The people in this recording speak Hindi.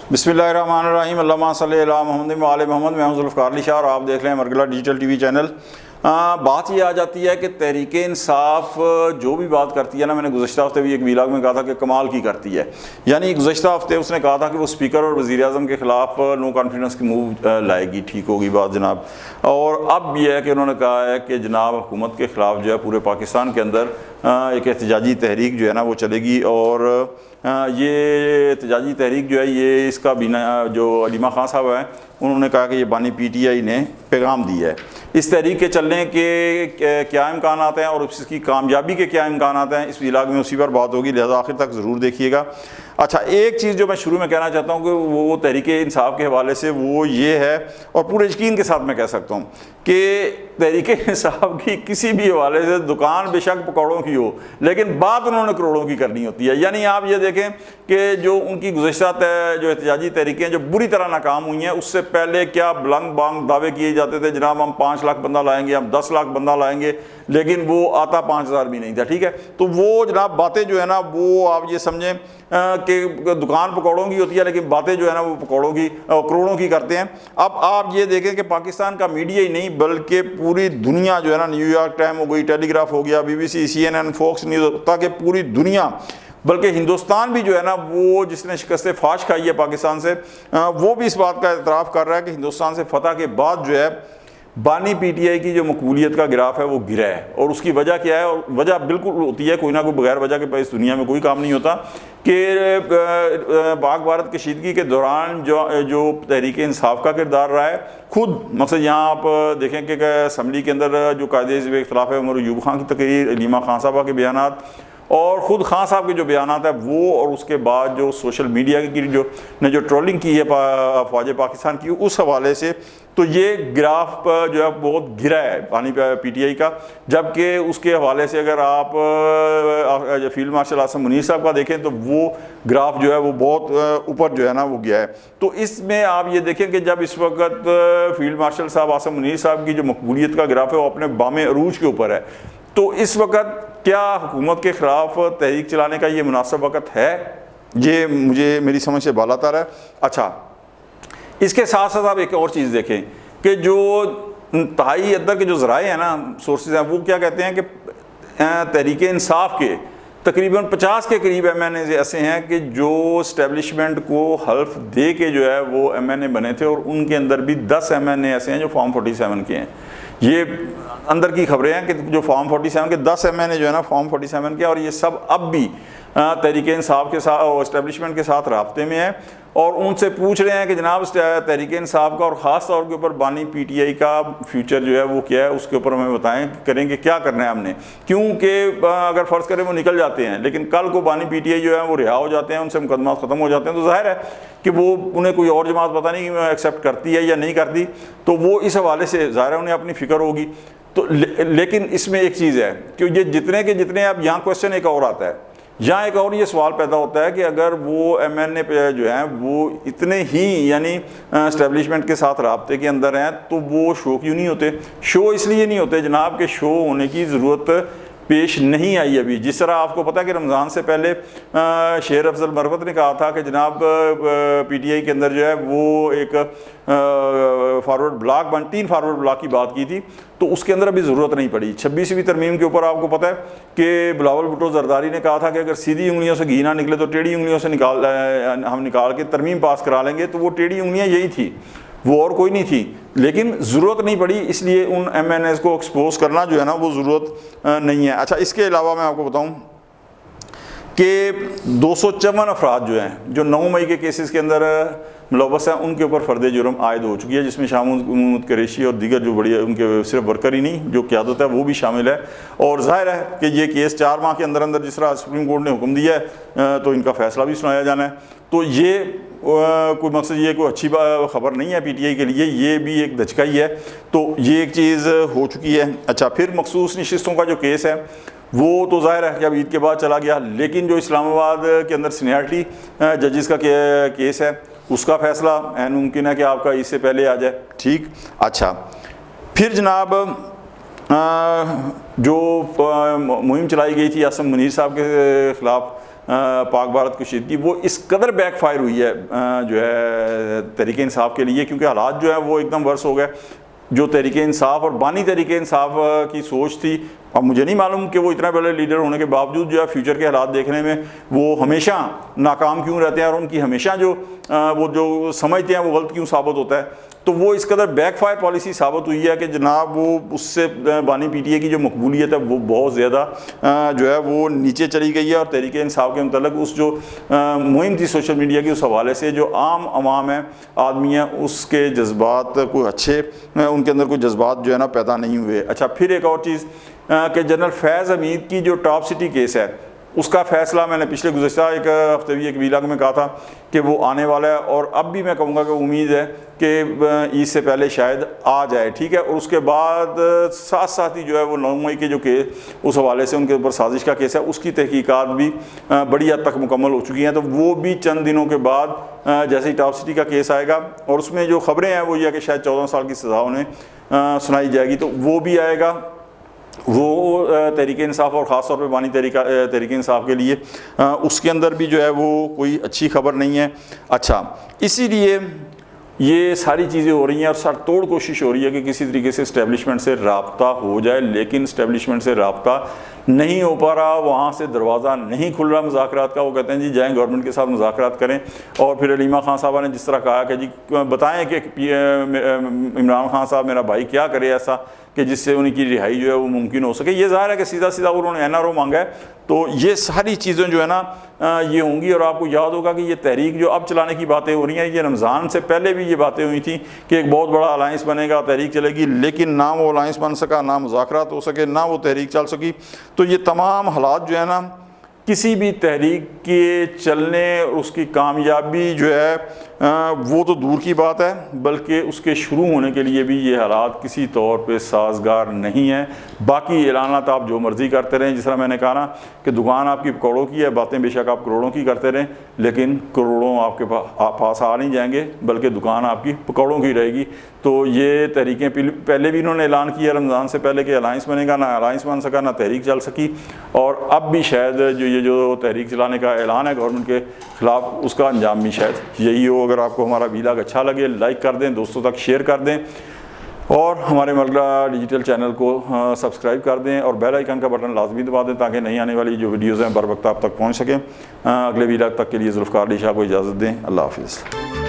बिस्मिल्लाहिर्रहमानिर्रहीम अल्लाहुम्मा सल्लि अला मुहम्मद व आले मोहम्मद। मैं हूं ज़ुल्फ़िकार अली शाह और आप देख रहे हैं मरगला डिजिटल टीवी चैनल। बात ये आ जाती है कि तहरीक इंसाफ जो भी बात करती है ना, मैंने गुज़श्ता हफ्ते भी एक वीलॉग में कहा था कि कमाल की करती है। यानी गुज़श्ता हफ्ते उसने कहा था कि वो स्पीकर और वज़ीर आज़म के ख़िलाफ़ नो कॉन्फिडेंस की मूव लाएगी, ठीक होगी बात जनाब। और अब यह है कि उन्होंने कहा है कि जनाब हुकूमत के ख़िलाफ़ जो है पूरे पाकिस्तान के अंदर एक एहतजाजी तहरीक जो है ना वो चलेगी। और ये एहतजाजी तहरीक जो है ये इसका बिना जो अलीमा खान साहब हैं उन्होंने कहा कि ये बानी PTI ने पैगाम दिया है। इस तहरीक के चलने के क्या इम्कान आते हैं और इसकी कामयाबी के क्या इम्कान आते हैं, इस व्लॉग में उसी पर बात होगी, लिहाजा आखिर तक ज़रूर देखिएगा। अच्छा, एक चीज़ जो मैं शुरू में कहना चाहता हूँ कि वो तहरीक इंसाफ के हवाले से वो ये है, और पूरे यकीन के साथ मैं कह सकता हूँ कि तहरीक इंसाफ की किसी भी हवाले से दुकान बेशक पकौड़ों की हो, लेकिन बात उन्होंने करोड़ों की करनी होती है। यानी आप ये देखें कि जो उनकी गुज़श्ता जो एहतजाजी तहरीकें जो बुरी तरह नाकाम हुई हैं, उससे पहले क्या बलंग बांग दावे किए जाते थे, जनाब हम 5 लाख बंदा लाएंगे, हम 10 लाख बंदा लाएंगे, लेकिन वो आता 5000 भी नहीं था। ठीक है, तो वो जनाब बातें जो है ना वो आप ये समझें कि दुकान पकौड़ों की होती है, लेकिन बातें जो है ना वो पकौड़ों की करोड़ों की करते हैं। अब आप ये देखें कि पाकिस्तान का मीडिया ही नहीं बल्कि पूरी दुनिया जो है ना, न्यूयॉर्क टाइम हो गई, टेलीग्राफ हो गया, BBC, CNN, फॉक्स न्यूज़, ताकि पूरी दुनिया बल्कि हिंदुस्तान भी जो है ना वो जिसने शिकस्त फाश खाई है पाकिस्तान से, वो भी इस बात का एतराफ़ कर रहा है कि हिंदुस्तान से फतह के बाद जो है बानी PTI की जो मकबूलियत का ग्राफ है वो गिरा है। और उसकी वजह क्या है, और वजह बिल्कुल होती है, कोई ना कोई बगैर वजह के इस दुनिया में कोई काम नहीं होता कि पाक भारत कशीदगी के दौरान जो तहरीक इंसाफ का किरदार रहा है, खुद मकसद यहाँ आप देखें कि असम्बली के अंदर जो कायदे हिज़्ब इख्तिलाफ है उमर अयूब खान की तकरीर, अलीमा खान साहबा के बयानात और ख़ुद खान साहब के जो बयानात है वो, और उसके बाद जो सोशल मीडिया की जो ट्रोलिंग की है फ़ौज पाकिस्तान की, उस हवाले से तो ये ग्राफ जो है बहुत गिरा है बानी PTI का। जबकि उसके हवाले से अगर आप फील्ड मार्शल आसम मुनीर साहब का देखें तो वो ग्राफ जो है वो बहुत ऊपर जो है ना वो गया है। तो इसमें आप ये देखें कि जब इस वक्त फील्ड मार्शल साहब आसम मुनीर साहब की जो मकबूलियत का ग्राफ है वो अपने बामे अरूज के ऊपर है, तो इस वक्त क्या हुकूमत के ख़िलाफ़ तहरीक चलाने का ये मुनासिब वक्त है? ये मुझे मेरी समझ से बालातर है। अच्छा, इसके साथ साथ आप एक और चीज़ देखें कि जो तहाई अदर के जो ज़राए हैं ना, सोर्सेज हैं, वो क्या कहते हैं कि तहरीक इंसाफ के तकरीबन 50 के करीब MNA ऐसे हैं कि जो इस्टेब्लिशमेंट को हल्फ दे के जो है वो MNA बने थे, और उनके अंदर भी 10 MNA ऐसे हैं जो फॉर्म 47 के हैं। ये अंदर की खबरें हैं कि जो फॉर्म 47 के 10 MNA जो है ना फॉर्म 47 के, और ये सब अब भी तहरीक इंसाफ के साथ और इस्टेब्लिशमेंट के साथ राब्ते में है, और उनसे पूछ रहे हैं कि जनाब तहरीक इंसाफ का और ख़ास तौर के ऊपर बानी PTI का फ्यूचर जो है वो क्या है, उसके ऊपर हमें बताएं, करेंगे क्या करना है हमने। क्योंकि अगर फ़र्ज़ करें वो निकल जाते हैं, लेकिन कल को बानी PTI जो है वो रिहा हो जाते हैं, उनसे मुकदमा ख़त्म हो जाते हैं, तो जाहिर है कि वो उन्हें कोई और जमात पता नहीं एक्सेप्ट करती है या नहीं करती, तो वो इस हवाले से ज़ाहिर है उन्हें अपनी फ़िक्र होगी। तो लेकिन इसमें एक चीज़ है कि ये जितने के जितने, अब यहाँ क्वेश्चन एक और आता है, यहाँ एक और ये सवाल पैदा होता है कि अगर वो MNA पे जो हैं वो इतने ही यानी इस्टेब्लिशमेंट के साथ राब्ते के अंदर हैं, तो वो शो क्यों नहीं होते? शो इसलिए नहीं होते जनाब कि शो होने की ज़रूरत पेश नहीं आई अभी। जिस तरह आपको पता है कि रमज़ान से पहले शेर अफजल मरवत ने कहा था कि जनाब PTI के अंदर जो है वो एक फॉरवर्ड ब्लॉक 3 फॉरवर्ड ब्लॉक की बात की थी, तो उसके अंदर अभी ज़रूरत नहीं पड़ी। 26वीं तरमीम के ऊपर आपको पता है कि बिलावल भुट्टो जरदारी ने कहा था कि अगर सीधी उंगलियों से घी ना निकले तो टेढ़ी उंगलियों से हम निकाल के तरमीम पास करा लेंगे, तो वो टेढ़ी उंगलियाँ यही थी, वो और कोई नहीं थी, लेकिन ज़रूरत नहीं पड़ी, इसलिए उन MNAs को एक्सपोज करना जो है ना वो ज़रूरत नहीं है। अच्छा, इसके अलावा मैं आपको बताऊं कि 254 अफराद जो हैं जो 9 मई के केसेस के अंदर मुलव्वस हैं, उनके ऊपर फ़र्द जुर्म आयद हो चुकी है, जिसमें शामुद कुरैशी और दीगर जो बड़ी उनके सिर्फ वर्कर ही नहीं जो क़यादत है वो भी शामिल है। और ज़ाहिर है कि ये केस 4 माह के अंदर अंदर जिस तरह सुप्रीम कोर्ट ने हुक्म दिया है तो इनका फ़ैसला भी सुनाया जाना है। तो ये कोई मकसद ये कोई अच्छी खबर नहीं है PTI के लिए, ये भी एक धचका ही है। तो ये एक चीज़ हो चुकी है। अच्छा, फिर मखसूस नशिस्तों का जो केस है वो तो ज़ाहिर है कि अब ईद के बाद चला गया, लेकिन जो इस्लामाबाद के अंदर सीनियरिटी जजेस का केस है उसका फ़ैसला ऐन मुमकिन है कि आपका इससे पहले आ जाए। ठीक, अच्छा, फिर जनाब जो मुहिम चलाई गई थी आसम मुनीर साहब के ख़िलाफ़, पाक भारत कशीदगी, वो इस कदर बैकफायर हुई है जो है तहरीक इंसाफ के लिए, क्योंकि हालात जो है वो एकदम वर्स हो गए। जो तहरीक इंसाफ और बानी तहरीक इंसाफ की सोच थी, अब मुझे नहीं मालूम कि वो इतना बड़े लीडर होने के बावजूद जो है फ्यूचर के हालात देखने में वो हमेशा नाकाम क्यों रहते हैं, और उनकी हमेशा जो वो जो समझते हैं वो गलत क्यों साबित होता है। तो वो इस कदर बैकफायर पॉलिसी साबित हुई है कि जनाब वो उससे बानी पीटीए की जो मकबूलियत है वो बहुत ज़्यादा जो है वो नीचे चली गई है। और तहरीक इंसाफ के मतलब उस जो मुहिम थी सोशल मीडिया की, उस हवाले से जो आम अवाम है, आदमी है, उसके जज्बात कोई अच्छे उनके अंदर कोई जज्बात जो है ना पैदा नहीं हुए। अच्छा, फिर एक और चीज़ कि जनरल फैज़ हमीद की जो टॉप सिटी केस है उसका फ़ैसला मैंने पिछले गुज़श्ता एक हफ्ते भी एक वीलॉग में कहा था कि वो आने वाला है, और अब भी मैं कहूँगा कि उम्मीद है कि ईद से पहले शायद आ जाए, ठीक है। और उसके बाद साथ साथ ही जो है वो 9 मई के जो केस उस हवाले से उनके ऊपर साजिश का केस है, उसकी तहकीकात भी बड़ी हद तक मुकम्मल हो चुकी हैं। तो वो भी चंद दिनों के बाद जैसे ही टॉप सिटी का केस आएगा, और उसमें जो खबरें हैं वो ये है कि शायद 14 साल की सज़ा उन्हें सुनाई जाएगी, तो वो भी आएगा। वो तहरीक इंसाफ और ख़ास तौर पे बानी तहरीक इंसाफ के लिए उसके अंदर भी जो है वो कोई अच्छी खबर नहीं है। अच्छा, इसीलिए ये सारी चीज़ें हो रही हैं और सर तोड़ कोशिश हो रही है कि किसी तरीके से इस्टेब्लिशमेंट से रब्ता हो जाए, लेकिन इस्टेब्लिशमेंट से रब्ता नहीं हो पा रहा, वहाँ से दरवाज़ा नहीं खुल रहा मुज़ाकरात का। वो कहते हैं जी जाएँ गवर्नमेंट के साथ मुज़ाकरात करें। और फिर अलीमा खान साहबा ने जिस तरह कहा कि जी बताएं कि इमरान खान साहब मेरा भाई क्या करे ऐसा कि जिससे उनकी रिहाई जो है वो मुमकिन हो सके। ये ज़ाहिर है कि सीधा सीधा उन्होंने NRO मांगा है, तो ये सारी चीज़ें जो है ना ये होंगी। और आपको याद होगा कि ये तहरीक जो अब चलाने की बातें हो रही हैं, ये रमज़ान से पहले भी ये बातें हुई थी कि एक बहुत बड़ा अलायंस बनेगा, तहरीक चलेगी, लेकिन ना वो अलायंस बन सका, ना मुज़ाकरात हो सके, ना वो तहरीक चल सकी। तो ये तमाम हालात जो है ना किसी भी तहरीक के चलने और उसकी कामयाबी जो है वो तो दूर की बात है, बल्कि उसके शुरू होने के लिए भी ये हालात किसी तौर पे साजगार नहीं है। बाकी ऐलानात आप जो मर्ज़ी करते रहें, जिस तरह मैंने कहा ना कि दुकान आपकी करोड़ों की है, बातें बेशक आप करोड़ों की करते रहें, लेकिन करोड़ों आपके पास आ नहीं जाएंगे, बल्कि दुकान आपकी पकौड़ों की रहेगी। तो ये तहरीकें पहले भी इन्होंने ऐलान किया रमज़ान से पहले कि अलायंस बनेगा, ना अलायंस बन सका, ना तहरीक चल सकी। और अब भी शायद जो तहरीक चलाने का ऐलान है गवर्नमेंट के ख़िलाफ़, उसका अंजाम भी शायद यही हो। अगर आपको हमारा वीलॉग अच्छा लगे, लाइक कर दें, दोस्तों तक शेयर कर दें, और हमारे मरगला डिजिटल चैनल को सब्सक्राइब कर दें, और बेल आइकन का बटन लाजमी दबा दें ताकि नई आने वाली जो वीडियोज़ हैं बर वक्त आप तक पहुँच सकें। अगले वीलॉग तक के लिए ज़ुल्फ़िकार अली शाह को इजाज़त दें। अल्लाह हाफ़िज़।